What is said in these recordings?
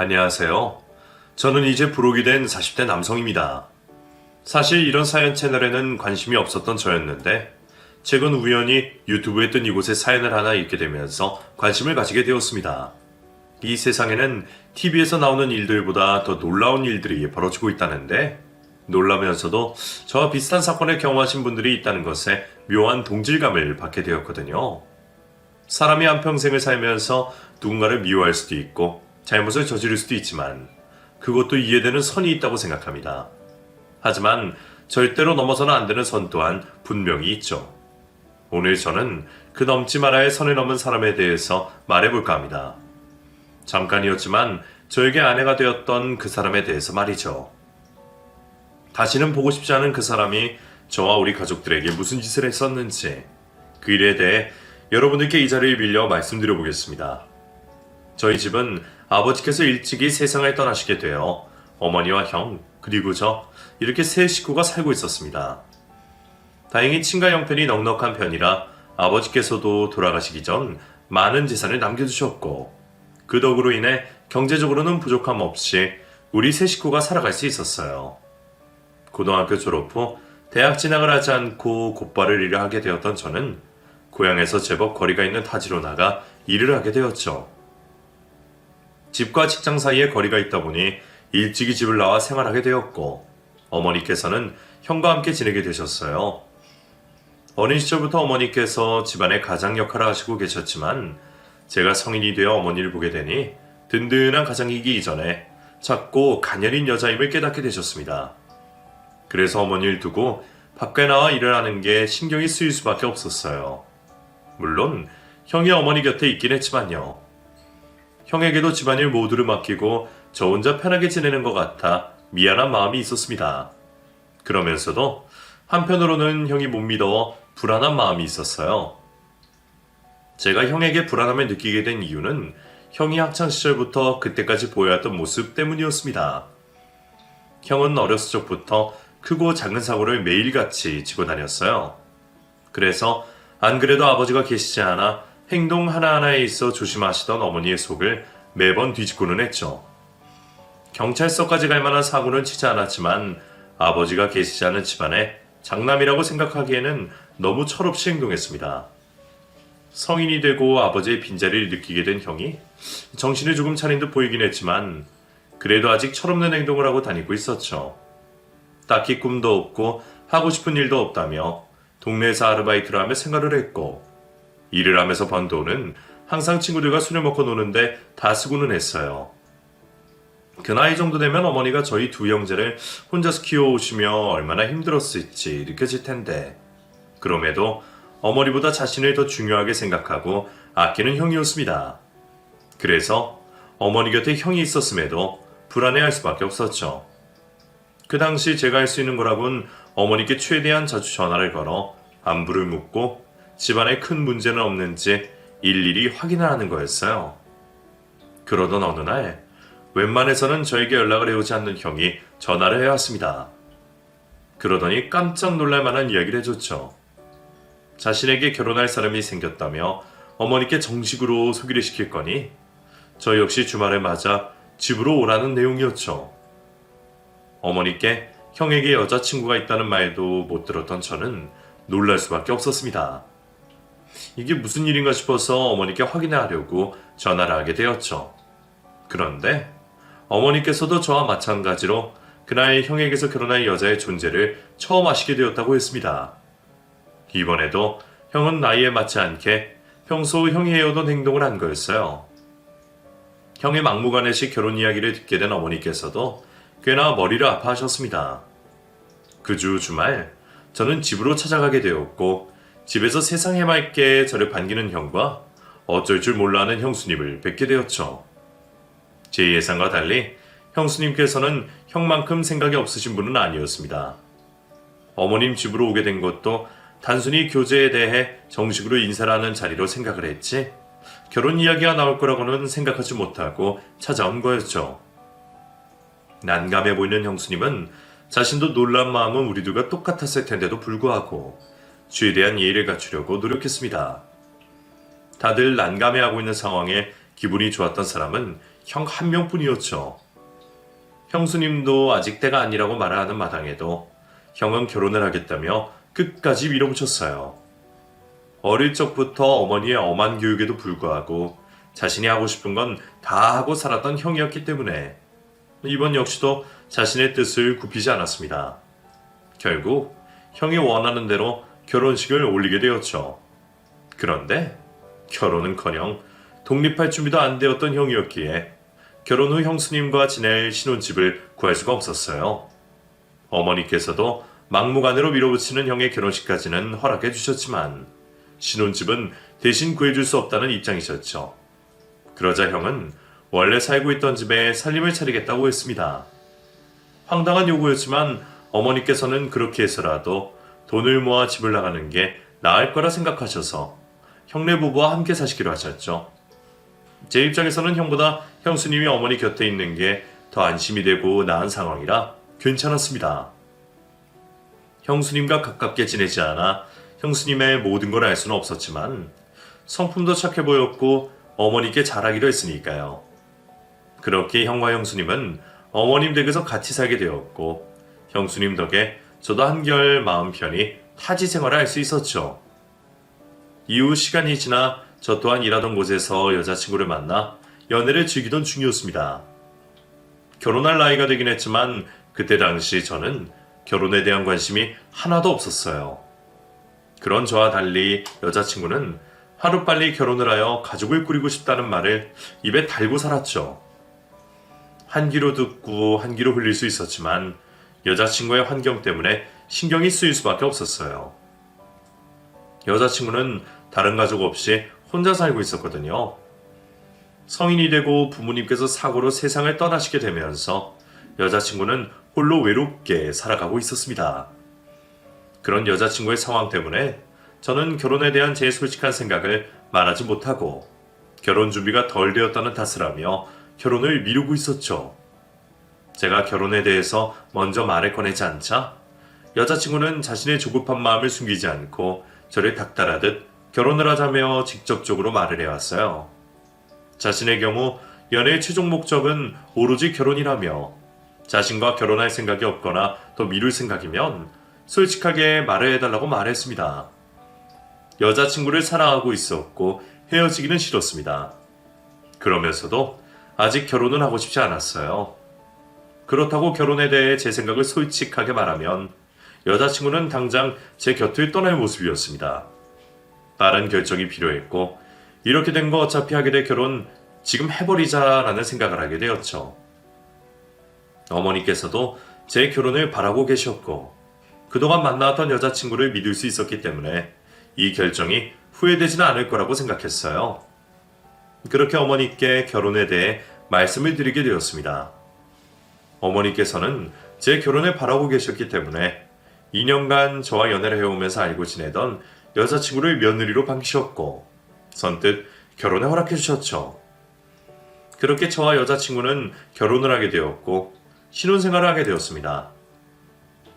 안녕하세요. 저는 이제 부록이 된 40대 남성입니다. 사실 이런 사연 채널에는 관심이 없었던 저였는데 최근 우연히 유튜브에 뜬 이곳에 사연을 하나 읽게 되면서 관심을 가지게 되었습니다. 이 세상에는 TV에서 나오는 일들보다 더 놀라운 일들이 벌어지고 있다는데 놀라면서도 저와 비슷한 사건을 경험하신 분들이 있다는 것에 묘한 동질감을 받게 되었거든요. 사람이 한평생을 살면서 누군가를 미워할 수도 있고 잘못을 저지를 수도 있지만 그것도 이해되는 선이 있다고 생각합니다. 하지만 절대로 넘어서는 안 되는 선 또한 분명히 있죠. 오늘 저는 그 넘지 말아야 할 선을 넘은 사람에 대해서 말해볼까 합니다. 잠깐이었지만 저에게 아내가 되었던 그 사람에 대해서 말이죠. 다시는 보고 싶지 않은 그 사람이 저와 우리 가족들에게 무슨 짓을 했었는지 그 일에 대해 여러분들께 이 자리를 빌려 말씀드려보겠습니다. 저희 집은 아버지께서 일찍이 세상을 떠나시게 되어 어머니와 형 그리고 저 이렇게 세 식구가 살고 있었습니다. 다행히 친가 형편이 넉넉한 편이라 아버지께서도 돌아가시기 전 많은 재산을 남겨두셨고 그 덕으로 인해 경제적으로는 부족함 없이 우리 세 식구가 살아갈 수 있었어요. 고등학교 졸업 후 대학 진학을 하지 않고 곧바로 일을 하게 되었던 저는 고향에서 제법 거리가 있는 타지로 나가 일을 하게 되었죠. 집과 직장 사이에 거리가 있다 보니 일찍이 집을 나와 생활하게 되었고 어머니께서는 형과 함께 지내게 되셨어요. 어린 시절부터 어머니께서 집안의 가장 역할을 하시고 계셨지만 제가 성인이 되어 어머니를 보게 되니 든든한 가장이기 이전에 작고 가녀린 여자임을 깨닫게 되셨습니다. 그래서 어머니를 두고 밖에 나와 일을 하는 게 신경이 쓰일 수밖에 없었어요. 물론 형이 어머니 곁에 있긴 했지만요. 형에게도 집안일 모두를 맡기고 저 혼자 편하게 지내는 것 같아 미안한 마음이 있었습니다. 그러면서도 한편으로는 형이 못 믿어 불안한 마음이 있었어요. 제가 형에게 불안함을 느끼게 된 이유는 형이 학창시절부터 그때까지 보여왔던 모습 때문이었습니다. 형은 어렸을 적부터 크고 작은 사고를 매일같이 지고 다녔어요. 그래서 안 그래도 아버지가 계시지 않아 행동 하나하나에 있어 조심하시던 어머니의 속을 매번 뒤집고는 했죠. 경찰서까지 갈 만한 사고는 치지 않았지만 아버지가 계시지 않은 집안에 장남이라고 생각하기에는 너무 철없이 행동했습니다. 성인이 되고 아버지의 빈자리를 느끼게 된 형이 정신을 조금 차린 듯 보이긴 했지만 그래도 아직 철없는 행동을 하고 다니고 있었죠. 딱히 꿈도 없고 하고 싶은 일도 없다며 동네에서 아르바이트를 하며 생활을 했고 일을 하면서 번 돈은 항상 친구들과 술을 먹고 노는데 다 쓰고는 했어요. 그 나이 정도 되면 어머니가 저희 두 형제를 혼자서 키워오시며 얼마나 힘들었을지 느껴질 텐데 그럼에도 어머니보다 자신을 더 중요하게 생각하고 아끼는 형이었습니다. 그래서 어머니 곁에 형이 있었음에도 불안해할 수밖에 없었죠. 그 당시 제가 할 수 있는 거라곤 어머니께 최대한 자주 전화를 걸어 안부를 묻고 집안에 큰 문제는 없는지 일일이 확인을 하는 거였어요. 그러던 어느 날 웬만해서는 저에게 연락을 해오지 않는 형이 전화를 해왔습니다. 그러더니 깜짝 놀랄 만한 이야기를 해줬죠. 자신에게 결혼할 사람이 생겼다며 어머니께 정식으로 소개를 시킬 거니 저 역시 주말을 맞아 집으로 오라는 내용이었죠. 어머니께 형에게 여자친구가 있다는 말도 못 들었던 저는 놀랄 수밖에 없었습니다. 이게 무슨 일인가 싶어서 어머니께 확인하려고 전화를 하게 되었죠. 그런데 어머니께서도 저와 마찬가지로 그날 형에게서 결혼할 여자의 존재를 처음 아시게 되었다고 했습니다. 이번에도 형은 나이에 맞지 않게 평소 형이 해오던 행동을 한 거였어요. 형의 막무가내식 결혼 이야기를 듣게 된 어머니께서도 꽤나 머리를 아파하셨습니다. 그 주 주말 저는 집으로 찾아가게 되었고 집에서 세상 해맑게 저를 반기는 형과 어쩔 줄 몰라 하는 형수님을 뵙게 되었죠. 제 예상과 달리 형수님께서는 형만큼 생각이 없으신 분은 아니었습니다. 어머님 집으로 오게 된 것도 단순히 교제에 대해 정식으로 인사를 하는 자리로 생각을 했지 결혼 이야기가 나올 거라고는 생각하지 못하고 찾아온 거였죠. 난감해 보이는 형수님은 자신도 놀란 마음은 우리들과 똑같았을 텐데도 불구하고 최대한 예의를 갖추려고 노력했습니다. 다들 난감해하고 있는 상황에 기분이 좋았던 사람은 형 한 명뿐이었죠. 형수님도 아직 때가 아니라고 말하는 마당에도 형은 결혼을 하겠다며 끝까지 밀어붙였어요. 어릴 적부터 어머니의 엄한 교육에도 불구하고 자신이 하고 싶은 건 다 하고 살았던 형이었기 때문에 이번 역시도 자신의 뜻을 굽히지 않았습니다. 결국 형이 원하는 대로 결혼식을 올리게 되었죠. 그런데 결혼은커녕 독립할 준비도 안 되었던 형이었기에 결혼 후 형수님과 지낼 신혼집을 구할 수가 없었어요. 어머니께서도 막무가내로 밀어붙이는 형의 결혼식까지는 허락해 주셨지만 신혼집은 대신 구해줄 수 없다는 입장이셨죠. 그러자 형은 원래 살고 있던 집에 살림을 차리겠다고 했습니다. 황당한 요구였지만 어머니께서는 그렇게 해서라도 돈을 모아 집을 나가는 게 나을 거라 생각하셔서 형네 부부와 함께 사시기로 하셨죠. 제 입장에서는 형보다 형수님이 어머니 곁에 있는 게 더 안심이 되고 나은 상황이라 괜찮았습니다. 형수님과 가깝게 지내지 않아 형수님의 모든 걸 알 수는 없었지만 성품도 착해 보였고 어머니께 잘하기로 했으니까요. 그렇게 형과 형수님은 어머님 댁에서 같이 살게 되었고 형수님 덕에 저도 한결 마음 편히 타지 생활을 할 수 있었죠. 이후 시간이 지나 저 또한 일하던 곳에서 여자친구를 만나 연애를 즐기던 중이었습니다. 결혼할 나이가 되긴 했지만 그때 당시 저는 결혼에 대한 관심이 하나도 없었어요. 그런 저와 달리 여자친구는 하루빨리 결혼을 하여 가족을 꾸리고 싶다는 말을 입에 달고 살았죠. 한 귀로 듣고 한 귀로 흘릴 수 있었지만 여자친구의 환경 때문에 신경이 쓰일 수밖에 없었어요. 여자친구는 다른 가족 없이 혼자 살고 있었거든요. 성인이 되고 부모님께서 사고로 세상을 떠나시게 되면서 여자친구는 홀로 외롭게 살아가고 있었습니다. 그런 여자친구의 상황 때문에 저는 결혼에 대한 제 솔직한 생각을 말하지 못하고 결혼 준비가 덜 되었다는 탓을 하며 결혼을 미루고 있었죠. 제가 결혼에 대해서 먼저 말을 꺼내지 않자 여자친구는 자신의 조급한 마음을 숨기지 않고 저를 닥달하듯 결혼을 하자며 직접적으로 말을 해왔어요. 자신의 경우 연애의 최종 목적은 오로지 결혼이라며 자신과 결혼할 생각이 없거나 더 미룰 생각이면 솔직하게 말을 해달라고 말했습니다. 여자친구를 사랑하고 있었고 헤어지기는 싫었습니다. 그러면서도 아직 결혼은 하고 싶지 않았어요. 그렇다고 결혼에 대해 제 생각을 솔직하게 말하면 여자친구는 당장 제 곁을 떠날 모습이었습니다. 빠른 결정이 필요했고 이렇게 된 거 어차피 하게 될 결혼 지금 해버리자라는 생각을 하게 되었죠. 어머니께서도 제 결혼을 바라고 계셨고 그동안 만나왔던 여자친구를 믿을 수 있었기 때문에 이 결정이 후회되지는 않을 거라고 생각했어요. 그렇게 어머니께 결혼에 대해 말씀을 드리게 되었습니다. 어머니께서는 제 결혼을 바라고 계셨기 때문에 2년간 저와 연애를 해오면서 알고 지내던 여자친구를 며느리로 반기셨고 선뜻 결혼에 허락해 주셨죠. 그렇게 저와 여자친구는 결혼을 하게 되었고 신혼생활을 하게 되었습니다.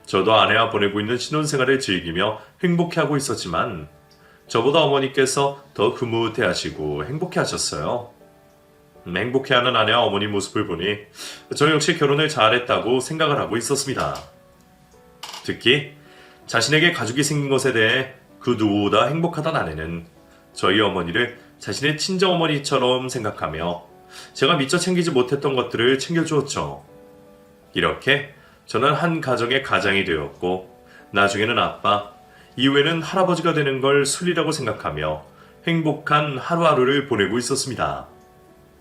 저도 아내와 보내고 있는 신혼생활을 즐기며 행복해하고 있었지만 저보다 어머니께서 더 흐뭇해하시고 행복해하셨어요. 행복해하는 아내와 어머니 모습을 보니 저 역시 결혼을 잘했다고 생각을 하고 있었습니다. 특히 자신에게 가족이 생긴 것에 대해 그 누구보다 행복하던 아내는 저희 어머니를 자신의 친정어머니처럼 생각하며 제가 미처 챙기지 못했던 것들을 챙겨주었죠. 이렇게 저는 한 가정의 가장이 되었고 나중에는 아빠, 이후에는 할아버지가 되는 걸 순리라고 생각하며 행복한 하루하루를 보내고 있었습니다.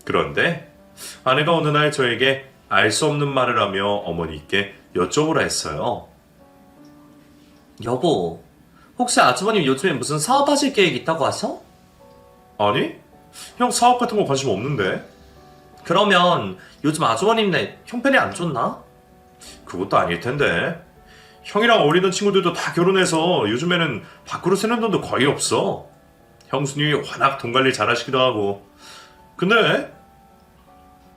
그런데 아내가 어느 날 저에게 알 수 없는 말을 하며 어머니께 여쭤보라 했어요. 여보, 혹시 아주버님 요즘에 무슨 사업하실 계획 있다고 하셔? 아니? 형 사업 같은 거 관심 없는데? 그러면 요즘 아주버님네 형편이 안 좋나? 그것도 아닐 텐데. 형이랑 어리던 친구들도 다 결혼해서 요즘에는 밖으로 새는 돈도 거의 없어. 형수님이 워낙 돈 관리 잘하시기도 하고. 근데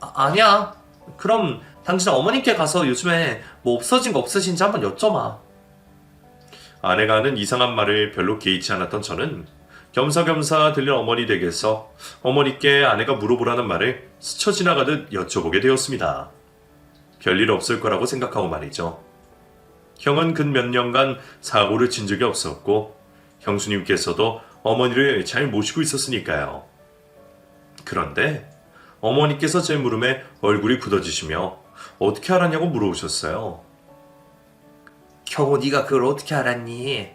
아니야. 그럼 당신 어머님께 가서 요즘에 뭐 없어진 거 없으신지 한번 여쭤봐. 아내가 하는 이상한 말을 별로 개의치 않았던 저는 겸사겸사 들린 어머니 댁에서 어머니께 아내가 물어보라는 말을 스쳐 지나가듯 여쭤보게 되었습니다. 별일 없을 거라고 생각하고 말이죠. 형은 근 몇 년간 사고를 친 적이 없었고 형수님께서도 어머니를 잘 모시고 있었으니까요. 그런데 어머니께서 제 물음에 얼굴이 굳어지시며 어떻게 알았냐고 물어오셨어요. 경호 네가 그걸 어떻게 알았니?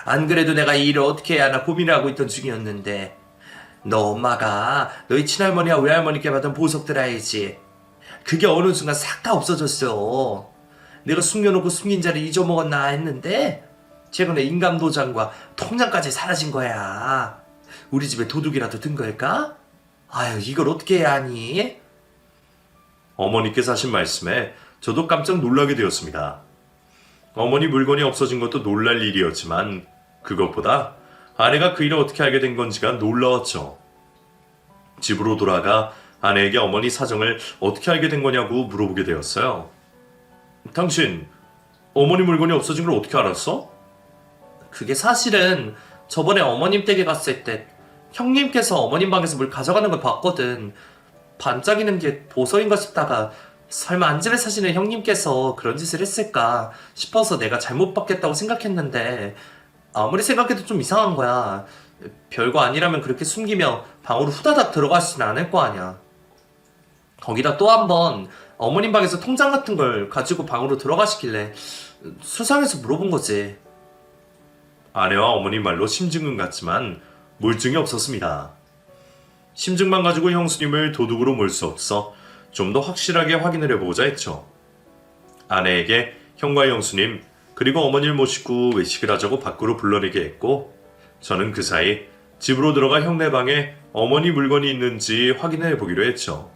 안 그래도 내가 이 일을 어떻게 해야 하나 고민을 하고 있던 중이었는데 너 엄마가 너희 친할머니와 외할머니께 받은 보석들 알지? 그게 어느 순간 싹 다 없어졌어. 내가 숨겨놓고 숨긴 자를 잊어먹었나 했는데 최근에 인감도장과 통장까지 사라진 거야. 우리 집에 도둑이라도 든 걸까? 아유 이걸 어떻게 해야 하니? 어머니께서 하신 말씀에 저도 깜짝 놀라게 되었습니다. 어머니 물건이 없어진 것도 놀랄 일이었지만 그것보다 아내가 그 일을 어떻게 알게 된 건지가 놀라웠죠. 집으로 돌아가 아내에게 어머니 사정을 어떻게 알게 된 거냐고 물어보게 되었어요. 당신 어머니 물건이 없어진 걸 어떻게 알았어? 그게 사실은 저번에 어머님 댁에 갔을 때 형님께서 어머님 방에서 뭘 가져가는 걸 봤거든. 반짝이는 게 보석인가 싶다가 설마 안 집에 사시는 형님께서 그런 짓을 했을까 싶어서 내가 잘못 받겠다고 생각했는데 아무리 생각해도 좀 이상한 거야. 별거 아니라면 그렇게 숨기며 방으로 후다닥 들어가시진 않을 거 아니야. 거기다 또 한 번 어머님 방에서 통장 같은 걸 가지고 방으로 들어가시길래 수상해서 물어본 거지. 아내와 어머니 말로 심증은 같지만 물증이 없었습니다. 심증만 가지고 형수님을 도둑으로 몰 수 없어 좀 더 확실하게 확인을 해보고자 했죠. 아내에게 형과 형수님 그리고 어머니를 모시고 외식을 하자고 밖으로 불러내게 했고 저는 그 사이 집으로 들어가 형네 방에 어머니 물건이 있는지 확인해 보기로 했죠.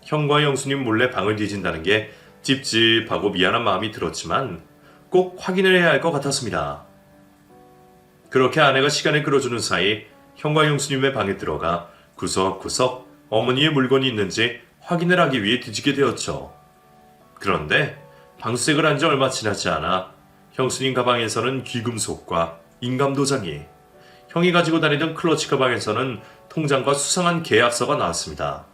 형과 형수님 몰래 방을 뒤진다는 게 찝찝하고 미안한 마음이 들었지만 꼭 확인을 해야 할 것 같았습니다. 그렇게 아내가 시간을 끌어주는 사이 형과 형수님의 방에 들어가 구석구석 어머니의 물건이 있는지 확인을 하기 위해 뒤지게 되었죠. 그런데 방수색을 한 지 얼마 지나지 않아 형수님 가방에서는 귀금속과 인감도장이, 형이 가지고 다니던 클러치 가방에서는 통장과 수상한 계약서가 나왔습니다.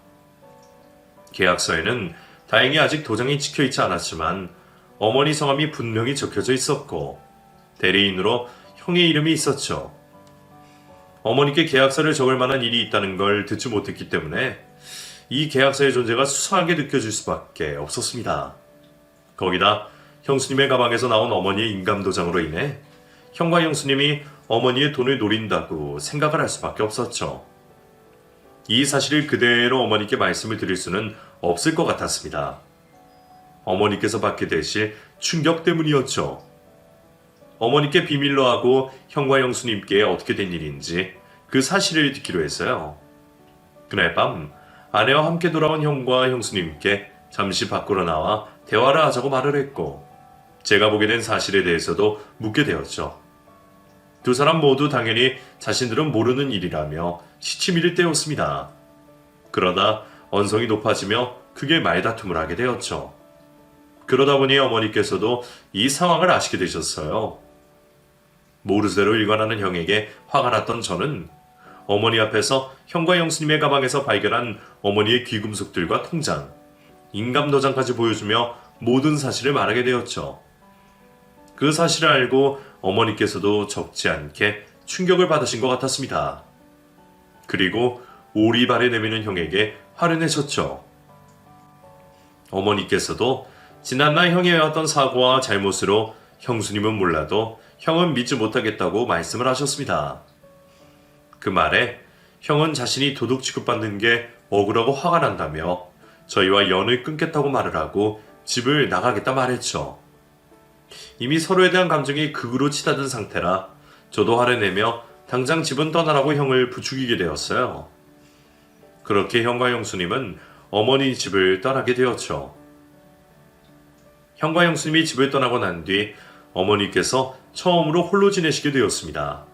계약서에는 다행히 아직 도장이 찍혀있지 않았지만 어머니 성함이 분명히 적혀져 있었고 대리인으로 형의 이름이 있었죠. 어머니께 계약서를 적을 만한 일이 있다는 걸 듣지 못했기 때문에 이 계약서의 존재가 수상하게 느껴질 수밖에 없었습니다. 거기다 형수님의 가방에서 나온 어머니의 인감도장으로 인해 형과 형수님이 어머니의 돈을 노린다고 생각을 할 수밖에 없었죠. 이 사실을 그대로 어머니께 말씀을 드릴 수는 없을 것 같았습니다. 어머니께서 받게 되실 충격 때문이었죠. 어머니께 비밀로 하고 형과 형수님께 어떻게 된 일인지 그 사실을 듣기로 했어요. 그날 밤 아내와 함께 돌아온 형과 형수님께 잠시 밖으로 나와 대화를 하자고 말을 했고 제가 보게 된 사실에 대해서도 묻게 되었죠. 두 사람 모두 당연히 자신들은 모르는 일이라며 시치미를 떼었습니다. 그러다 언성이 높아지며 크게 말다툼을 하게 되었죠. 그러다 보니 어머니께서도 이 상황을 아시게 되셨어요. 모르쇠로 일관하는 형에게 화가 났던 저는 어머니 앞에서 형과 형수님의 가방에서 발견한 어머니의 귀금속들과 통장, 인감도장까지 보여주며 모든 사실을 말하게 되었죠. 그 사실을 알고 어머니께서도 적지 않게 충격을 받으신 것 같았습니다. 그리고 오리발에 내미는 형에게 화를 내셨죠. 어머니께서도 지난날 형이 해왔던 사고와 잘못으로 형수님은 몰라도 형은 믿지 못하겠다고 말씀을 하셨습니다. 그 말에 형은 자신이 도둑 취급받는 게 억울하고 화가 난다며 저희와 연을 끊겠다고 말을 하고 집을 나가겠다 말했죠. 이미 서로에 대한 감정이 극으로 치닫은 상태라 저도 화를 내며 당장 집은 떠나라고 형을 부추기게 되었어요. 그렇게 형과 형수님은 어머니 집을 떠나게 되었죠. 형과 형수님이 집을 떠나고 난 뒤 어머니께서 처음으로 홀로 지내시게 되었습니다.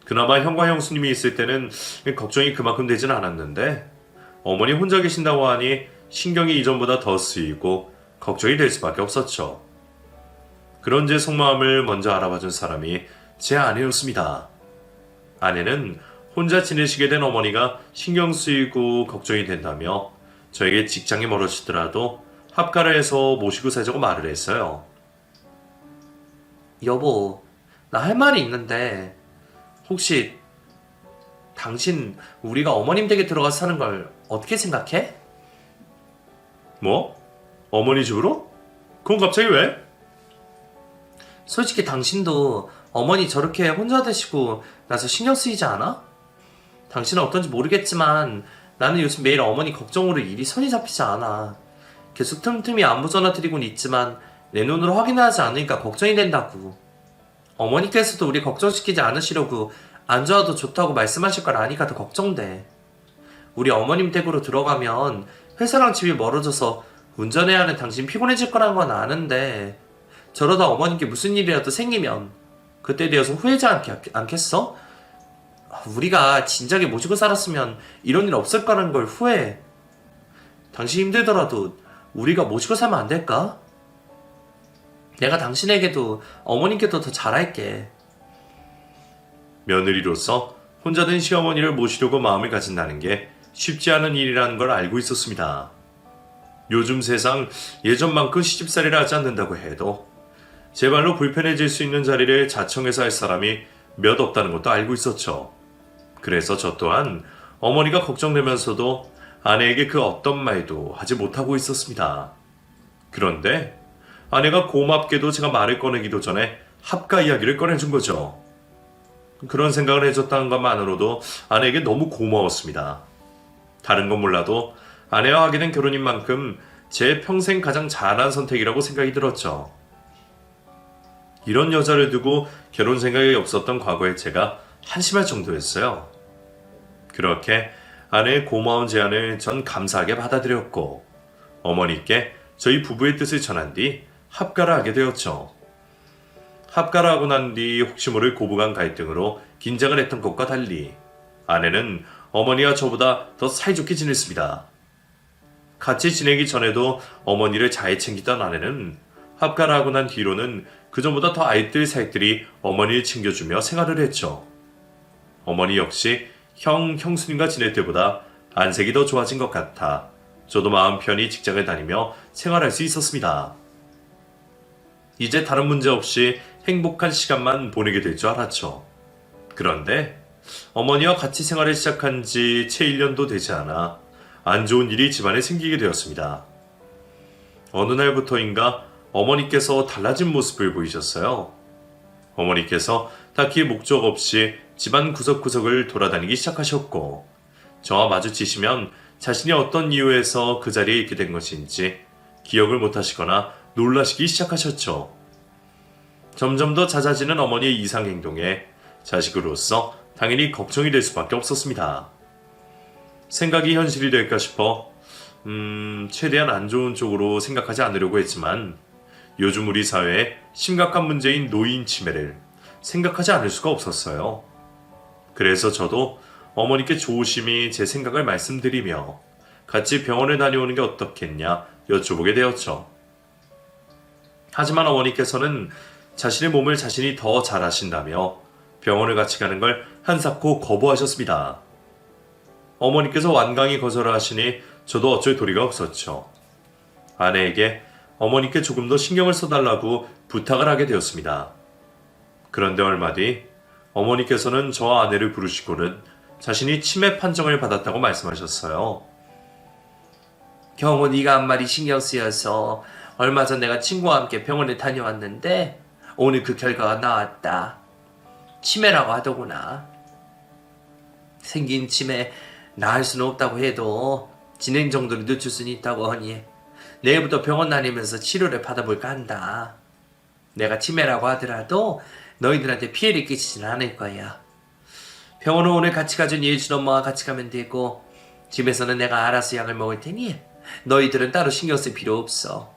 그나마 형과 형수님이 있을 때는 걱정이 그만큼 되진 않았는데 어머니 혼자 계신다고 하니 신경이 이전보다 더 쓰이고 걱정이 될 수밖에 없었죠. 그런 제 속마음을 먼저 알아봐준 사람이 제 아내였습니다. 아내는 혼자 지내시게 된 어머니가 신경 쓰이고 걱정이 된다며 저에게 직장이 멀어지더라도 합가를 해서 모시고 살자고 말을 했어요. 여보, 나 할 말이 있는데 혹시 당신 우리가 어머님 댁에 들어가서 사는 걸 어떻게 생각해? 뭐? 어머니 집으로? 그건 갑자기 왜? 솔직히 당신도 어머니 저렇게 혼자 되시고 나서 신경 쓰이지 않아? 당신은 어떤지 모르겠지만 나는 요즘 매일 어머니 걱정으로 일이 손이 잡히지 않아. 계속 틈틈이 안부 전화 드리곤 있지만 내 눈으로 확인하지 않으니까 걱정이 된다고. 어머니께서도 우리 걱정시키지 않으시려고 안 좋아도 좋다고 말씀하실 걸 아니까 더 걱정돼. 우리 어머님 댁으로 들어가면 회사랑 집이 멀어져서 운전해야 하는 당신 피곤해질 거란 건 아는데 저러다 어머님께 무슨 일이라도 생기면 그때 되어서 후회하지 않겠어? 우리가 진작에 모시고 살았으면 이런 일 없을 거라는 걸 후회해. 당신 힘들더라도 우리가 모시고 살면 안 될까? 내가 당신에게도 어머님께도 더 잘할게. 며느리로서 혼자 된 시어머니를 모시려고 마음을 가진다는 게 쉽지 않은 일이라는 걸 알고 있었습니다. 요즘 세상 예전만큼 시집살이를 하지 않는다고 해도 제 발로 불편해질 수 있는 자리를 자청해서 할 사람이 몇 없다는 것도 알고 있었죠. 그래서 저 또한 어머니가 걱정되면서도 아내에게 그 어떤 말도 하지 못하고 있었습니다. 그런데 아내가 고맙게도 제가 말을 꺼내기도 전에 합가 이야기를 꺼내준 거죠. 그런 생각을 해줬다는 것만으로도 아내에게 너무 고마웠습니다. 다른 건 몰라도 아내와 하게 된 결혼인 만큼 제 평생 가장 잘한 선택이라고 생각이 들었죠. 이런 여자를 두고 결혼 생각이 없었던 과거의 제가 한심할 정도였어요. 그렇게 아내의 고마운 제안을 전 감사하게 받아들였고 어머니께 저희 부부의 뜻을 전한 뒤 합가를 하게 되었죠. 합가를 하고 난 뒤 혹시 모를 고부간 갈등으로 긴장을 했던 것과 달리 아내는 어머니와 저보다 더 사이좋게 지냈습니다. 같이 지내기 전에도 어머니를 잘 챙기던 아내는 합가를 하고 난 뒤로는 그전보다 더 알뜰살뜰히 어머니를 챙겨주며 생활을 했죠. 어머니 역시 형수님과 지낼 때보다 안색이 더 좋아진 것 같아 저도 마음 편히 직장을 다니며 생활할 수 있었습니다. 이제 다른 문제 없이 행복한 시간만 보내게 될 줄 알았죠. 그런데 어머니와 같이 생활을 시작한 지 채 1년도 되지 않아 안 좋은 일이 집안에 생기게 되었습니다. 어느 날부터인가 어머니께서 달라진 모습을 보이셨어요. 어머니께서 딱히 목적 없이 집안 구석구석을 돌아다니기 시작하셨고 저와 마주치시면 자신이 어떤 이유에서 그 자리에 있게 된 것인지 기억을 못하시거나 놀라시기 시작하셨죠. 점점 더 잦아지는 어머니의 이상 행동에 자식으로서 당연히 걱정이 될 수밖에 없었습니다. 생각이 현실이 될까 싶어 최대한 안 좋은 쪽으로 생각하지 않으려고 했지만 요즘 우리 사회에 심각한 문제인 노인 치매를 생각하지 않을 수가 없었어요. 그래서 저도 어머니께 조심히 제 생각을 말씀드리며 같이 병원에 다녀오는 게 어떻겠냐 여쭤보게 되었죠. 하지만 어머니께서는 자신의 몸을 자신이 더 잘 아신다며 병원을 같이 가는 걸 한사코 거부하셨습니다. 어머니께서 완강히 거절하시니 저도 어쩔 도리가 없었죠. 아내에게 어머니께 조금 더 신경을 써달라고 부탁을 하게 되었습니다. 그런데 얼마 뒤 어머니께서는 저와 아내를 부르시고는 자신이 치매 판정을 받았다고 말씀하셨어요. 경호 네가 한 말이 신경 쓰여서 얼마 전 내가 친구와 함께 병원에 다녀왔는데 오늘 그 결과가 나왔다. 치매라고 하더구나. 생긴 치매 나을 수는 없다고 해도 진행 정도를 늦출 수는 있다고 하니 내일부터 병원 다니면서 치료를 받아볼까 한다. 내가 치매라고 하더라도 너희들한테 피해를 끼치지는 않을 거야. 병원은 오늘 같이 가준 예준 엄마와 같이 가면 되고 집에서는 내가 알아서 약을 먹을 테니 너희들은 따로 신경 쓸 필요 없어.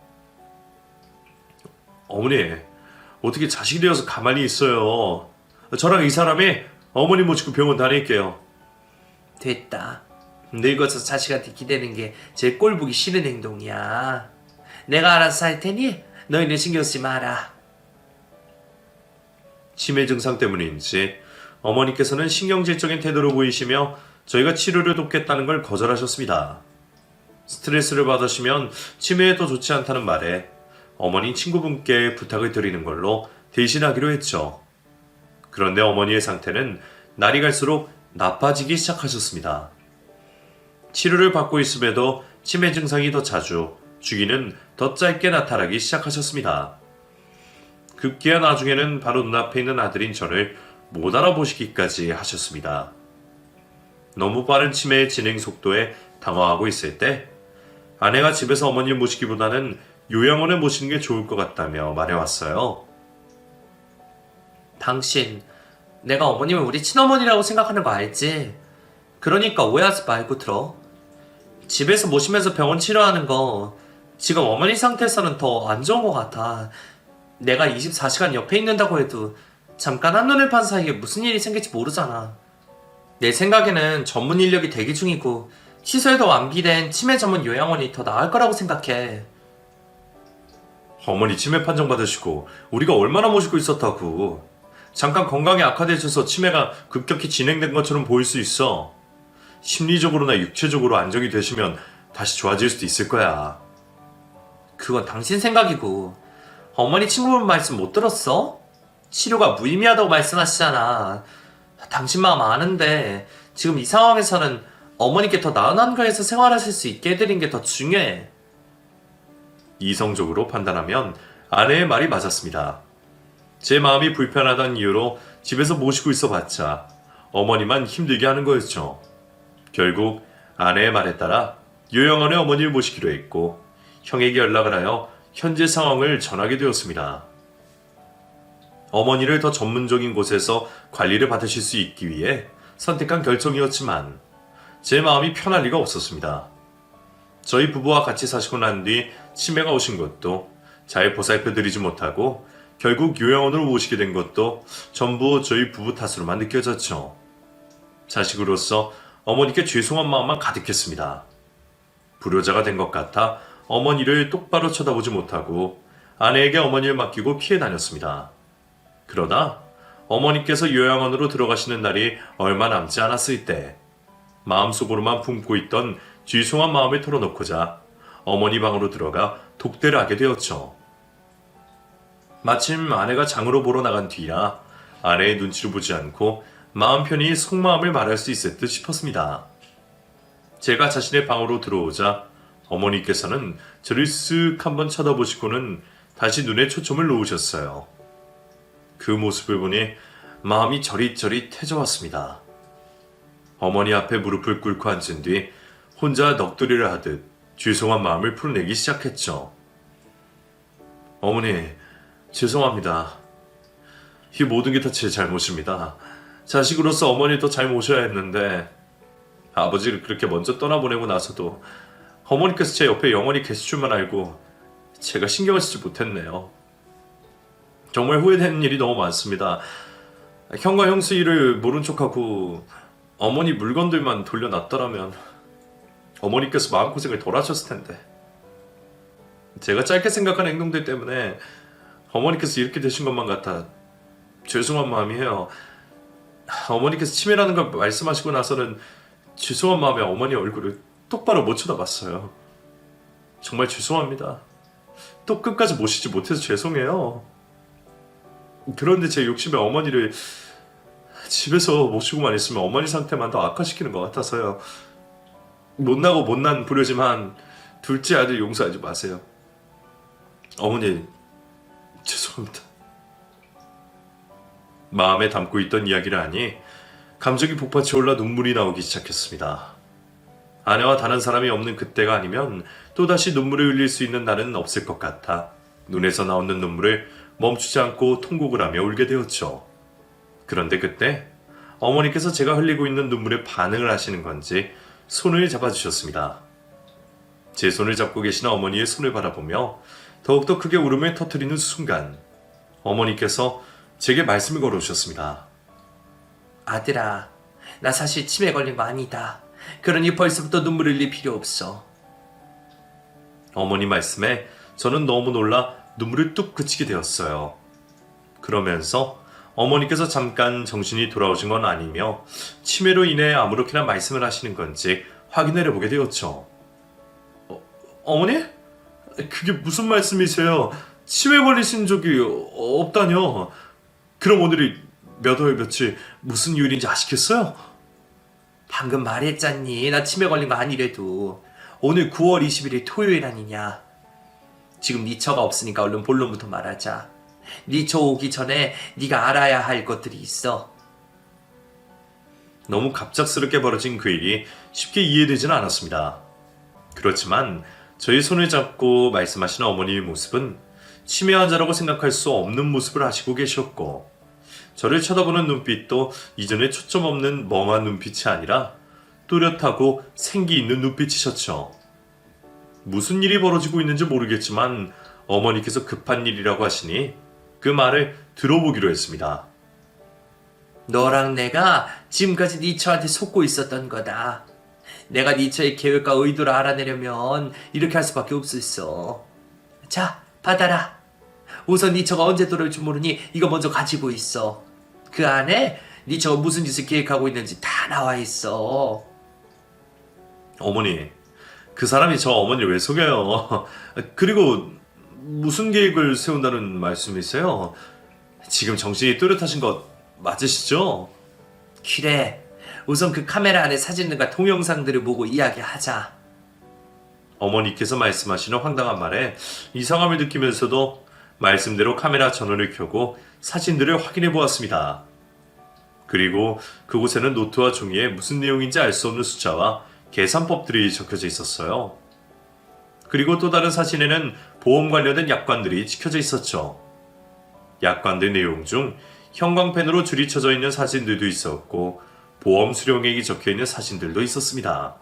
어머니, 어떻게 자식이 되어서 가만히 있어요. 저랑 이 사람이 어머니 모시고 병원 다닐게요. 됐다. 늙어서 자식한테 기대는 게 제일 꼴보기 싫은 행동이야. 내가 알아서 할 테니 너희는 신경 쓰지 마라. 치매 증상 때문인지 어머니께서는 신경질적인 태도를 보이시며 저희가 치료를 돕겠다는 걸 거절하셨습니다. 스트레스를 받으시면 치매에 더 좋지 않다는 말에 어머니 친구분께 부탁을 드리는 걸로 대신하기로 했죠. 그런데 어머니의 상태는 날이 갈수록 나빠지기 시작하셨습니다. 치료를 받고 있음에도 치매 증상이 더 자주, 주기는 더 짧게 나타나기 시작하셨습니다. 급기야 나중에는 바로 눈앞에 있는 아들인 저를 못 알아보시기까지 하셨습니다. 너무 빠른 치매의 진행 속도에 당황하고 있을 때 아내가 집에서 어머니를 모시기보다는 요양원에 모시는 게 좋을 것 같다며 말해왔어요. 당신, 내가 어머님을 우리 친어머니라고 생각하는 거 알지? 그러니까 오해하지 말고 들어. 집에서 모시면서 병원 치료하는 거 지금 어머니 상태에서는 더 안 좋은 것 같아. 내가 24시간 옆에 있는다고 해도 잠깐 한눈을 판 사이에 무슨 일이 생길지 모르잖아. 내 생각에는 전문 인력이 대기 중이고 시설도 완비된 치매 전문 요양원이 더 나을 거라고 생각해. 어머니 치매 판정 받으시고 우리가 얼마나 모시고 있었다고. 잠깐 건강이 악화되셔서 치매가 급격히 진행된 것처럼 보일 수 있어. 심리적으로나 육체적으로 안정이 되시면 다시 좋아질 수도 있을 거야. 그건 당신 생각이고 어머니 친구분 말씀 못 들었어? 치료가 무의미하다고 말씀하시잖아. 당신 마음 아는데 지금 이 상황에서는 어머니께 더 나은 환경에서 생활하실 수 있게 해드린 게 더 중요해. 이성적으로 판단하면 아내의 말이 맞았습니다. 제 마음이 불편하다는 이유로 집에서 모시고 있어봤자 어머니만 힘들게 하는 거였죠. 결국 아내의 말에 따라 요양원에 어머니를 모시기로 했고 형에게 연락을 하여 현재 상황을 전하게 되었습니다. 어머니를 더 전문적인 곳에서 관리를 받으실 수 있기 위해 선택한 결정이었지만 제 마음이 편할 리가 없었습니다. 저희 부부와 같이 사시고 난 뒤 치매가 오신 것도 잘 보살펴드리지 못하고 결국 요양원으로 모시게 된 것도 전부 저희 부부 탓으로만 느껴졌죠. 자식으로서 어머니께 죄송한 마음만 가득했습니다. 불효자가 된 것 같아 어머니를 똑바로 쳐다보지 못하고 아내에게 어머니를 맡기고 피해 다녔습니다. 그러다 어머니께서 요양원으로 들어가시는 날이 얼마 남지 않았을 때 마음속으로만 품고 있던 죄송한 마음을 털어놓고자 어머니 방으로 들어가 독대를 하게 되었죠. 마침 아내가 장으로 보러 나간 뒤라 아내의 눈치를 보지 않고 마음 편히 속마음을 말할 수 있을 듯 싶었습니다. 제가 자신의 방으로 들어오자 어머니께서는 저를 쓱 한번 쳐다보시고는 다시 눈에 초점을 놓으셨어요. 그 모습을 보니 마음이 저릿저릿해져왔습니다. 어머니 앞에 무릎을 꿇고 앉은 뒤 혼자 넋두리를 하듯 죄송한 마음을 풀어내기 시작했죠. 어머니, 죄송합니다. 이 모든 게 다 제 잘못입니다. 자식으로서 어머니를 더 잘 모셔야 했는데 아버지를 그렇게 먼저 떠나보내고 나서도 어머니께서 제 옆에 영원히 계실 줄만 알고 제가 신경을 쓰지 못했네요. 정말 후회되는 일이 너무 많습니다. 형과 형수 일을 모른 척하고 어머니 물건들만 돌려놨더라면 어머니께서 마음고생을 덜 하셨을 텐데 제가 짧게 생각한 행동들 때문에 어머니께서 이렇게 되신 것만 같아 죄송한 마음이에요. 어머니께서 치매라는 걸 말씀하시고 나서는 죄송한 마음에 어머니 얼굴을 똑바로 못 쳐다봤어요. 정말 죄송합니다. 또 끝까지 모시지 못해서 죄송해요. 그런데 제 욕심에 어머니를 집에서 모시고만 있으면 어머니 상태만 더 악화시키는 것 같아서요. 못나고 못난 불효지만 둘째 아들 용서하지 마세요. 어머니 죄송합니다. 마음에 담고 있던 이야기를 하니 감정이 복받쳐 올라 눈물이 나오기 시작했습니다. 아내와 다른 사람이 없는 그때가 아니면 또다시 눈물을 흘릴 수 있는 날은 없을 것 같아 눈에서 나오는 눈물을 멈추지 않고 통곡을 하며 울게 되었죠. 그런데 그때 어머니께서 제가 흘리고 있는 눈물에 반응을 하시는 건지 손을 잡아주셨습니다. 제 손을 잡고 계신 어머니의 손을 바라보며 더욱더 크게 울음을 터뜨리는 순간 어머니께서 제게 말씀을 걸어오셨습니다. 아들아, 나 사실 치매 걸린 거 아니다. 그러니 벌써부터 눈물 흘릴 필요 없어. 어머니 말씀에 저는 너무 놀라 눈물을 뚝 그치게 되었어요. 그러면서 어머니께서 잠깐 정신이 돌아오신 건 아니며 치매로 인해 아무렇게나 말씀을 하시는 건지 확인을 해보게 되었죠. 어머니? 그게 무슨 말씀이세요? 치매 걸리신 적이 없다뇨. 그럼 오늘이 몇 월 며칠 무슨 요일인지 아시겠어요? 방금 말했잖니. 나 치매 걸린 거 아니래도. 오늘 9월 20일이 토요일 아니냐. 지금 네 처가 없으니까 얼른 본론부터 말하자. 네 처 오기 전에 네가 알아야 할 것들이 있어. 너무 갑작스럽게 벌어진 그 일이 쉽게 이해되지는 않았습니다. 그렇지만 저희 손을 잡고 말씀하시는 어머니의 모습은 치매 환자라고 생각할 수 없는 모습을 하시고 계셨고, 저를 쳐다보는 눈빛도 이전에 초점 없는 멍한 눈빛이 아니라 또렷하고 생기 있는 눈빛이셨죠. 무슨 일이 벌어지고 있는지 모르겠지만 어머니께서 급한 일이라고 하시니 그 말을 들어보기로 했습니다. 너랑 내가 지금까지 네 처한테 속고 있었던 거다. 내가 네 처의 계획과 의도를 알아내려면 이렇게 할 수밖에 없었어. 자, 받아라. 우선 네 처가 언제 돌아올지 모르니 이거 먼저 가지고 있어. 그 안에 네 처가 무슨 짓을 계획하고 있는지 다 나와 있어. 어머니, 그 사람이 저 어머니를 왜 속여요? 그리고 무슨 계획을 세운다는 말씀이세요? 지금 정신이 또렷하신 것 맞으시죠? 그래. 우선 그 카메라 안에 사진들과 동영상들을 보고 이야기하자. 어머니께서 말씀하시는 황당한 말에 이상함을 느끼면서도 말씀대로 카메라 전원을 켜고 사진들을 확인해 보았습니다. 그리고 그곳에는 노트와 종이에 무슨 내용인지 알 수 없는 숫자와 계산법들이 적혀져 있었어요. 그리고 또 다른 사진에는 보험 관련된 약관들이 찍혀져 있었죠. 약관들 내용 중 형광펜으로 줄이 쳐져 있는 사진들도 있었고 보험 수령액이 적혀있는 사진들도 있었습니다.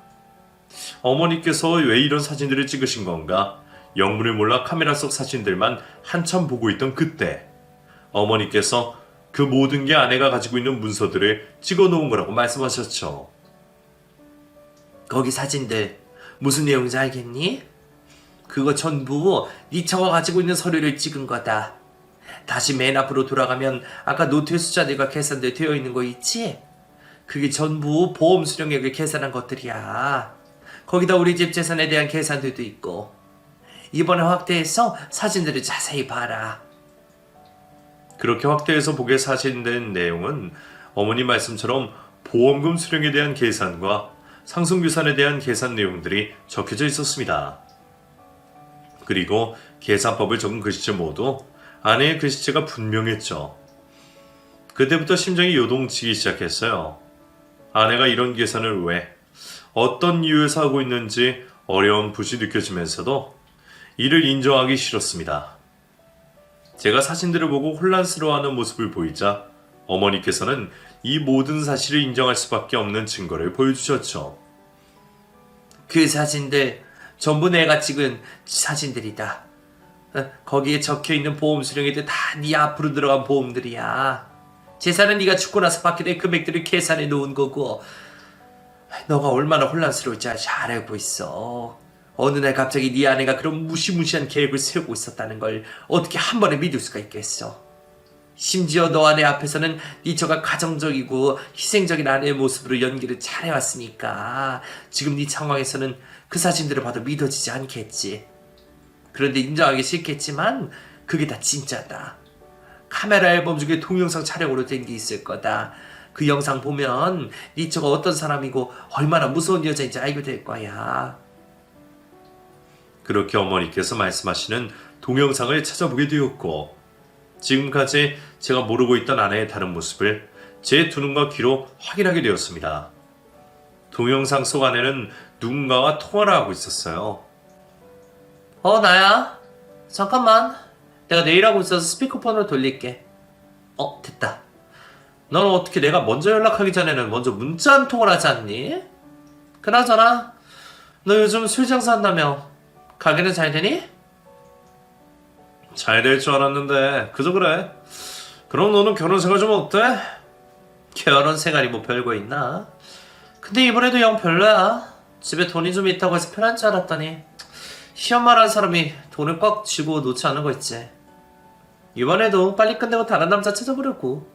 어머니께서 왜 이런 사진들을 찍으신 건가? 영문을 몰라 카메라 속 사진들만 한참 보고 있던 그때 어머니께서 그 모든 게 아내가 가지고 있는 문서들을 찍어 놓은 거라고 말씀하셨죠. 거기 사진들 무슨 내용인지 알겠니? 그거 전부 네 처가 가지고 있는 서류를 찍은 거다. 다시 맨 앞으로 돌아가면 아까 노트의 숫자들과 계산들 되어 있는 거 있지? 그게 전부 보험 수령액을 계산한 것들이야. 거기다 우리 집 재산에 대한 계산들도 있고. 이번에 확대해서 사진들을 자세히 봐라. 그렇게 확대해서 보게 사진된 내용은 어머니 말씀처럼 보험금 수령에 대한 계산과 상승규산에 대한 계산 내용들이 적혀져 있었습니다. 그리고 계산법을 적은 글씨체 모두 아내의 글씨체가 분명했죠. 그때부터 심장이 요동치기 시작했어요. 아내가 이런 계산을 왜, 어떤 이유에서 하고 있는지 어려움부시 느껴지면서도 이를 인정하기 싫었습니다. 제가 사진들을 보고 혼란스러워하는 모습을 보이자 어머니께서는 이 모든 사실을 인정할 수밖에 없는 증거를 보여주셨죠. 그 사진들 전부 내가 찍은 사진들이다. 거기에 적혀있는 보험 수령액들 다 네 앞으로 들어간 보험들이야. 재산은 네가 죽고 나서 받게 될 금액들을 계산해 놓은 거고. 너가 얼마나 혼란스러울지 잘 알고 있어. 어느 날 갑자기 네 아내가 그런 무시무시한 계획을 세우고 있었다는 걸 어떻게 한 번에 믿을 수가 있겠어. 심지어 너 아내 앞에서는 네 처가 가정적이고 희생적인 아내의 모습으로 연기를 잘해왔으니까 지금 네 상황에서는 그 사진들을 봐도 믿어지지 않겠지. 그런데 인정하기 싫겠지만 그게 다 진짜다. 카메라 앨범 중에 동영상 촬영으로 된 게 있을 거다. 그 영상 보면 네 처가 어떤 사람이고 얼마나 무서운 여자인지 알게 될 거야. 그렇게 어머니께서 말씀하시는 동영상을 찾아보게 되었고, 지금까지 제가 모르고 있던 아내의 다른 모습을 제 두 눈과 귀로 확인하게 되었습니다. 동영상 속 아내는 누군가와 통화를 하고 있었어요. 나야. 잠깐만. 내가 내일 하고 있어서 스피커폰으로 돌릴게. 됐다. 넌 어떻게 내가 먼저 연락하기 전에는 먼저 문자 한 통을 하지 않니? 그나저나 너 요즘 술 장사한다며. 가게는 잘 되니? 잘 될 줄 알았는데 그저 그래. 그럼 너는 결혼 생활 좀 어때? 결혼 생활이 뭐 별거 있나? 근데 이번에도 영 별로야. 집에 돈이 좀 있다고 해서 편한 줄 알았더니 시험말하는 사람이 돈을 꽉 쥐고 놓지 않은 거 있지. 이번에도 빨리 끝내고 다른 남자 찾아보려고.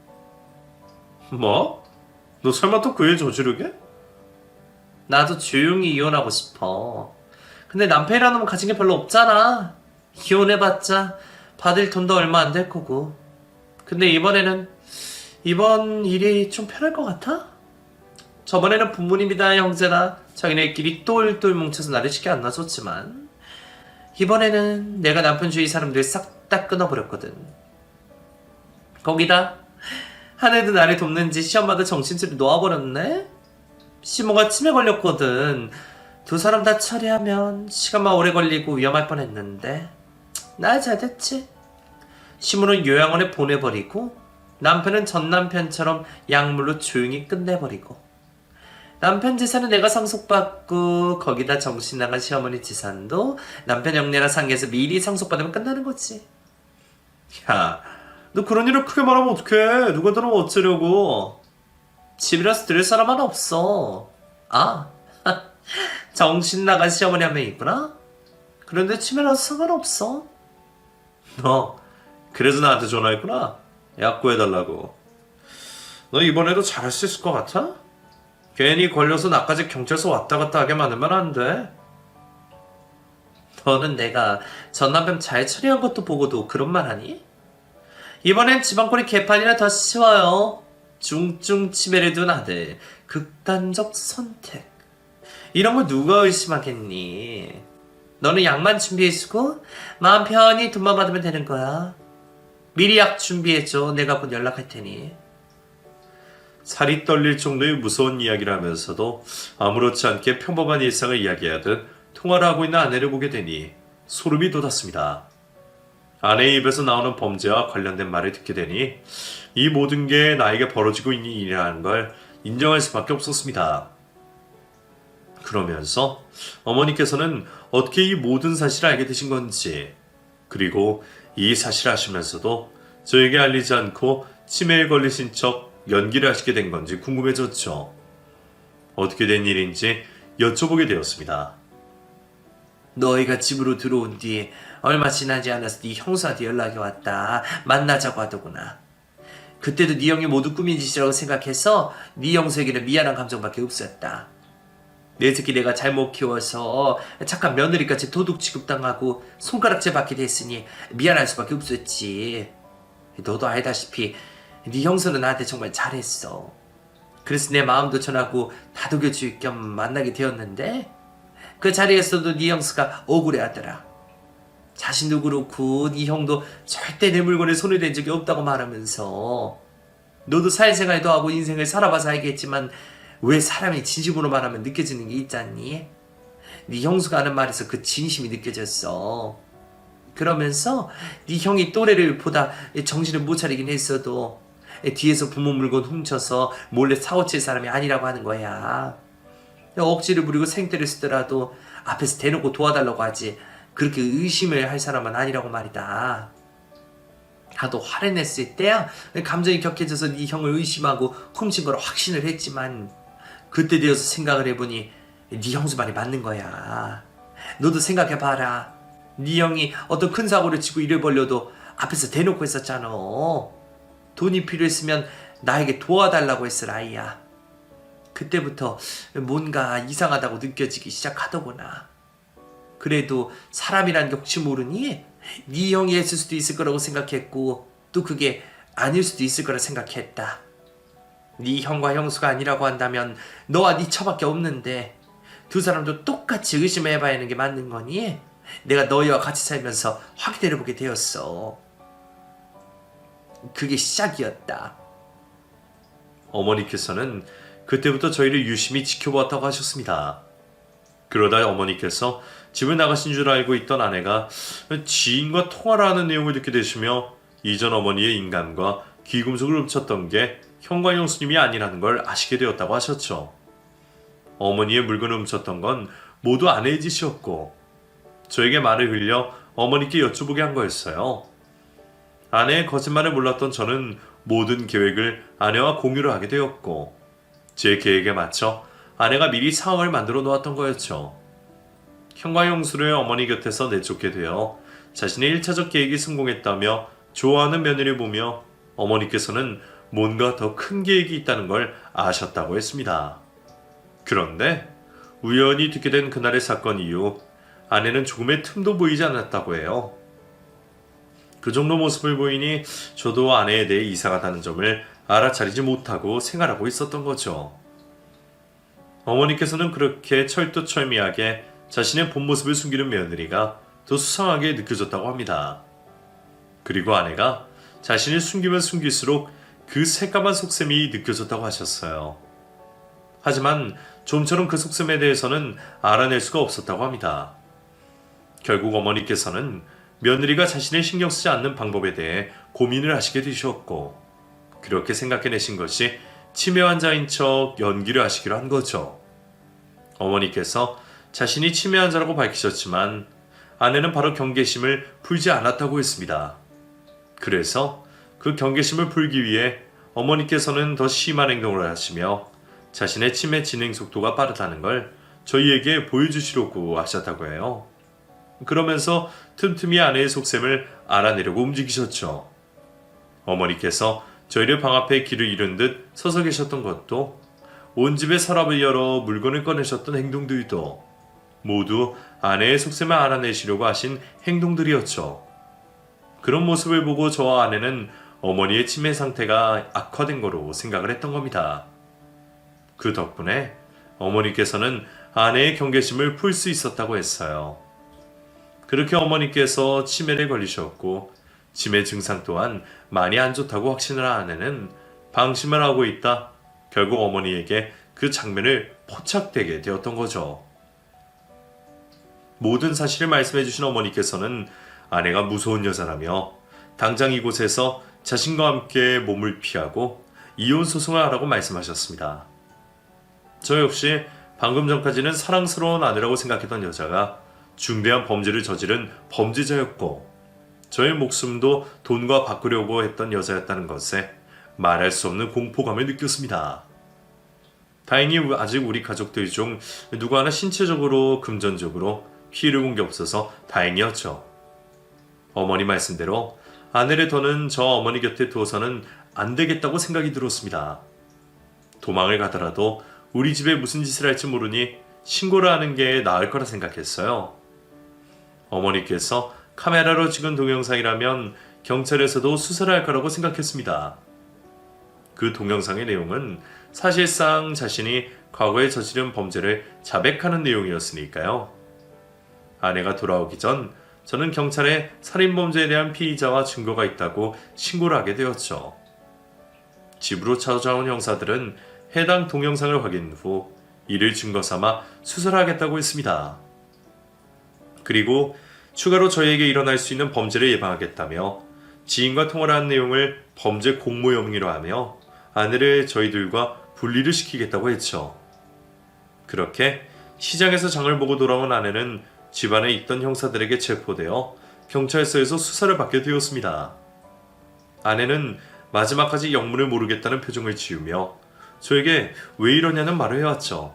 뭐? 너 설마 또 그 일 저지르게? 나도 조용히 이혼하고 싶어. 근데 남편이라는 놈은 가진 게 별로 없잖아. 이혼해봤자 받을 돈도 얼마 안 될 거고. 근데 이번 일이 좀 편할 것 같아? 저번에는 부모님이다 형제나 자기네끼리 똘똘 뭉쳐서 나를 쉽게 안 놔줬지만 이번에는 내가 남편 주위 사람들 싹 다 끊어버렸거든. 거기다 하늘도 나를 돕는지 시엄마도 정신줄을 놓아버렸네? 시모가 치매 걸렸거든. 두 사람 다 처리하면 시간만 오래 걸리고 위험할 뻔했는데 나 잘됐지. 시모는 요양원에 보내버리고 남편은 전 남편처럼 약물로 조용히 끝내버리고 남편 재산은 내가 상속받고 거기다 정신 나간 시어머니 재산도 남편 영내나 상계에서 미리 상속받으면 끝나는 거지. 야, 너 그런 일을 크게 말하면 어떡해. 누가 들으면 어쩌려고. 집이라서 들을 사람 하나 없어. 아, 정신 나간 시어머니 한 명 있구나? 그런데 치매라서 상관없어. 너 그래서 나한테 전화했구나. 약 구해달라고. 너 이번에도 잘할 수 있을 것 같아? 괜히 걸려서 나까지 경찰서 왔다 갔다 하게 만들면 안 돼. 너는 내가 전 남편 잘 처리한 것도 보고도 그런 말 하니? 이번엔 지방권이 개판이라 더 쉬워요. 중증 치매를 둔 아들, 극단적 선택. 이런 걸 누가 의심하겠니? 너는 약만 준비해주고 마음 편히 돈만 받으면 되는 거야. 미리 약 준비해줘. 내가 곧 연락할 테니. 살이 떨릴 정도의 무서운 이야기를 하면서도 아무렇지 않게 평범한 일상을 이야기하듯 통화를 하고 있는 아내를 보게 되니 소름이 돋았습니다. 아내의 입에서 나오는 범죄와 관련된 말을 듣게 되니 이 모든 게 나에게 벌어지고 있는 일이라는 걸 인정할 수밖에 없었습니다. 그러면서 어머니께서는 어떻게 이 모든 사실을 알게 되신 건지, 그리고 이 사실을 아시면서도 저에게 알리지 않고 치매에 걸리신 척 연기를 하시게 된 건지 궁금해졌죠. 어떻게 된 일인지 여쭤보게 되었습니다. 너희가 집으로 들어온 뒤 얼마 지나지 않아서 네 형수한테 연락이 왔다. 만나자고 하더구나. 그때도 네 형이 모두 꾸민 짓이라고 생각해서 네 형수에게는 미안한 감정밖에 없었다. 내 새끼 내가 잘못 키워서 착한 며느리까지 도둑 취급당하고 손가락질 받게 됐으니 미안할 수밖에 없었지. 너도 알다시피 네 형수는 나한테 정말 잘했어. 그래서 내 마음도 전하고 다독여줄 겸 만나게 되었는데 그 자리에서도 네 형수가 억울해하더라. 자신도 그렇고 네 형도 절대 내 물건에 손을 댄 적이 없다고 말하면서 너도 사회생활도 하고 인생을 살아봐서 알겠지만 왜 사람이 진심으로 말하면 느껴지는 게 있잖니? 네 형수가 하는 말에서 그 진심이 느껴졌어. 그러면서 네 형이 또래를 보다 정신을 못 차리긴 했어도 뒤에서 부모 물건 훔쳐서 몰래 사고칠 사람이 아니라고 하는 거야. 억지를 부리고 생떼를 쓰더라도 앞에서 대놓고 도와달라고 하지 그렇게 의심을 할 사람은 아니라고 말이다. 나도 화를 냈을 때야 감정이 격해져서 네 형을 의심하고 훔친 걸 확신을 했지만 그때 되어서 생각을 해보니 네 형수 말이 맞는 거야. 너도 생각해봐라. 네 형이 어떤 큰 사고를 치고 일을 벌려도 앞에서 대놓고 했었잖아. 돈이 필요했으면 나에게 도와달라고 했을 아이야. 그때부터 뭔가 이상하다고 느껴지기 시작하더구나. 그래도 사람이란 게 혹시 모르니 네 형이 했을 수도 있을 거라고 생각했고 또 그게 아닐 수도 있을 거라 생각했다. 네 형과 형수가 아니라고 한다면 너와 네 처밖에 없는데 두 사람도 똑같이 의심해봐야 하는 게 맞는 거니 내가 너희와 같이 살면서 확인해보게 되었어. 그게 시작이었다. 어머니께서는 그때부터 저희를 유심히 지켜보았다고 하셨습니다. 그러다 어머니께서 집을 나가신 줄 알고 있던 아내가 지인과 통화를 하는 내용을 듣게 되시며 이전 어머니의 인감과 귀금속을 훔쳤던 게 형과 형수님이 아니라는 걸 아시게 되었다고 하셨죠. 어머니의 물건을 훔쳤던 건 모두 아내의 짓이었고 저에게 말을 흘려 어머니께 여쭤보게 한 거였어요. 아내의 거짓말을 몰랐던 저는 모든 계획을 아내와 공유를 하게 되었고 제 계획에 맞춰 아내가 미리 상황을 만들어 놓았던 거였죠. 형과 형수를 어머니 곁에서 내쫓게 되어 자신의 1차적 계획이 성공했다며 좋아하는 며느리를 보며 어머니께서는 뭔가 더 큰 계획이 있다는 걸 아셨다고 했습니다. 그런데 우연히 듣게 된 그날의 사건 이후 아내는 조금의 틈도 보이지 않았다고 해요. 그 정도 모습을 보이니 저도 아내에 대해 이상하다는 점을 알아차리지 못하고 생활하고 있었던 거죠. 어머니께서는 그렇게 철두철미하게 자신의 본 모습을 숨기는 며느리가 더 수상하게 느껴졌다고 합니다. 그리고 아내가 자신을 숨기면 숨길수록 그 새까만 속셈이 느껴졌다고 하셨어요. 하지만 좀처럼 그 속셈에 대해서는 알아낼 수가 없었다고 합니다. 결국 어머니께서는 며느리가 자신을 신경 쓰지 않는 방법에 대해 고민을 하시게 되셨고, 그렇게 생각해내신 것이 치매 환자인 척 연기를 하시기로 한 거죠. 어머니께서 자신이 치매 환자라고 밝히셨지만 아내는 바로 경계심을 풀지 않았다고 했습니다. 그래서 그 경계심을 풀기 위해 어머니께서는 더 심한 행동을 하시며 자신의 치매 진행 속도가 빠르다는 걸 저희에게 보여주시려고 하셨다고 해요. 그러면서 틈틈이 아내의 속셈을 알아내려고 움직이셨죠. 어머니께서 저희를 방 앞에 길을 잃은 듯 서서 계셨던 것도, 온 집의 서랍을 열어 물건을 꺼내셨던 행동들도 모두 아내의 속셈을 알아내시려고 하신 행동들이었죠. 그런 모습을 보고 저와 아내는 어머니의 치매 상태가 악화된 거로 생각을 했던 겁니다. 그 덕분에 어머니께서는 아내의 경계심을 풀 수 있었다고 했어요. 그렇게 어머니께서 치매에 걸리셨고 치매 증상 또한 많이 안 좋다고 확신을 한 아내는 방심을 하고 있다 결국 어머니에게 그 장면을 포착되게 되었던 거죠. 모든 사실을 말씀해 주신 어머니께서는 아내가 무서운 여자라며 당장 이곳에서 자신과 함께 몸을 피하고 이혼 소송을 하라고 말씀하셨습니다. 저 역시 방금 전까지는 사랑스러운 아내라고 생각했던 여자가 중대한 범죄를 저지른 범죄자였고, 저의 목숨도 돈과 바꾸려고 했던 여자였다는 것에 말할 수 없는 공포감을 느꼈습니다. 다행히 아직 우리 가족들 중 누구 하나 신체적으로 금전적으로 피해를 본 게 없어서 다행이었죠. 어머니 말씀대로 아내를 더는 저 어머니 곁에 두어서는 안 되겠다고 생각이 들었습니다. 도망을 가더라도 우리 집에 무슨 짓을 할지 모르니 신고를 하는 게 나을 거라 생각했어요. 어머니께서 카메라로 찍은 동영상이라면 경찰에서도 수사를 할 거라고 생각했습니다. 그 동영상의 내용은 사실상 자신이 과거에 저지른 범죄를 자백하는 내용이었으니까요. 아내가 돌아오기 전 저는 경찰에 살인범죄에 대한 피의자와 증거가 있다고 신고를 하게 되었죠. 집으로 찾아온 형사들은 해당 동영상을 확인 후 이를 증거 삼아 수사를 하겠다고 했습니다. 그리고 추가로 저희에게 일어날 수 있는 범죄를 예방하겠다며 지인과 통화를 한 내용을 범죄 공모 혐의로 하며 아내를 저희들과 분리를 시키겠다고 했죠. 그렇게 시장에서 장을 보고 돌아온 아내는 집안에 있던 형사들에게 체포되어 경찰서에서 수사를 받게 되었습니다. 아내는 마지막까지 영문을 모르겠다는 표정을 지으며 저에게 왜 이러냐는 말을 해왔죠.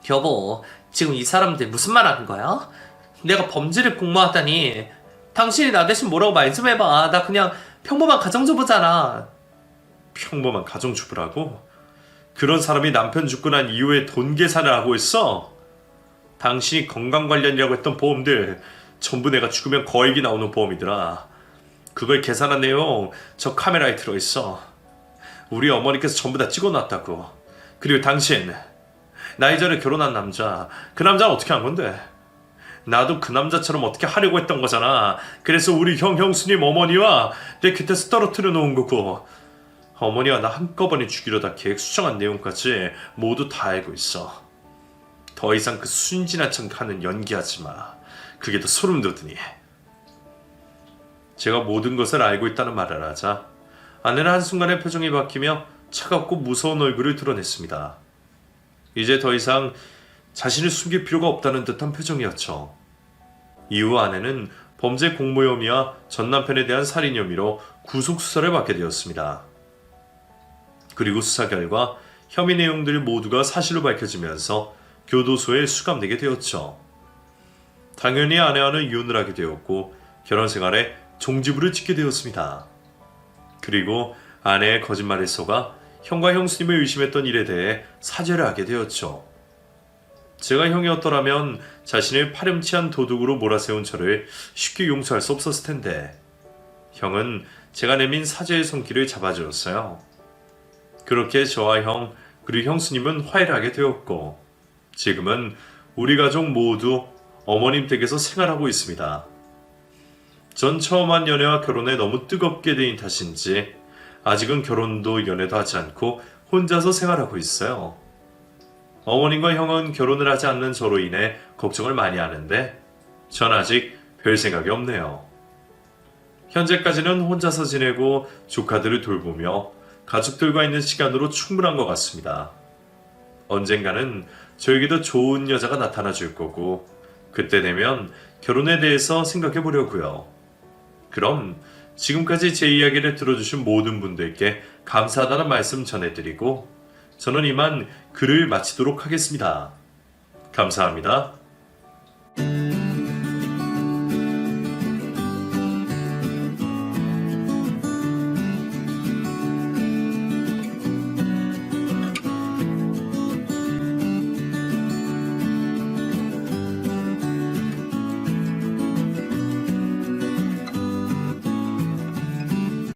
여보, 지금 이 사람들 무슨 말 하는 거야? 내가 범죄를 공모하다니. 당신이 나 대신 뭐라고 말 좀 해봐. 나 그냥 평범한 가정주부잖아. 평범한 가정주부라고? 그런 사람이 남편 죽고 난 이후에 돈 계산을 하고 있어? 당신이 건강 관련이라고 했던 보험들 전부 내가 죽으면 거액이 나오는 보험이더라. 그걸 계산한 내용 저 카메라에 들어있어. 우리 어머니께서 전부 다 찍어놨다고. 그리고 당신, 나 이전에 결혼한 남자, 그 남자는 어떻게 한 건데? 나도 그 남자처럼 어떻게 하려고 했던 거잖아. 그래서 우리 형수님 어머니와 내 곁에서 떨어뜨려 놓은 거고, 어머니와 나 한꺼번에 죽이려다 계획 수정한 내용까지 모두 다 알고 있어. 더 이상 그 순진한 척하는 연기하지 마. 그게 더 소름 돋으니. 제가 모든 것을 알고 있다는 말을 하자 아내는 한순간에 표정이 바뀌며 차갑고 무서운 얼굴을 드러냈습니다. 이제 더 이상 자신을 숨길 필요가 없다는 듯한 표정이었죠. 이후 아내는 범죄 공모 혐의와 전 남편에 대한 살인 혐의로 구속 수사를 받게 되었습니다. 그리고 수사 결과 혐의 내용들 모두가 사실로 밝혀지면서 교도소에 수감되게 되었죠. 당연히 아내와는 이혼을 하게 되었고 결혼 생활에 종지부를 찍게 되었습니다. 그리고 아내의 거짓말에 속아 형과 형수님을 의심했던 일에 대해 사죄를 하게 되었죠. 제가 형이었더라면 자신을 파렴치한 도둑으로 몰아세운 저를 쉽게 용서할 수 없었을 텐데 형은 제가 내민 사죄의 손길을 잡아주었어요. 그렇게 저와 형 그리고 형수님은 화해를 하게 되었고 지금은 우리 가족 모두 어머님 댁에서 생활하고 있습니다. 전 처음 한 연애와 결혼에 너무 뜨겁게 대인 탓인지 아직은 결혼도 연애도 하지 않고 혼자서 생활하고 있어요. 어머님과 형은 결혼을 하지 않는 저로 인해 걱정을 많이 하는데 전 아직 별 생각이 없네요. 현재까지는 혼자서 지내고 조카들을 돌보며 가족들과 있는 시간으로 충분한 것 같습니다. 언젠가는 저에게도 좋은 여자가 나타나 줄 거고 그때 되면 결혼에 대해서 생각해 보려고요. 그럼 지금까지 제 이야기를 들어주신 모든 분들께 감사하다는 말씀 전해드리고 저는 이만 글을 마치도록 하겠습니다. 감사합니다.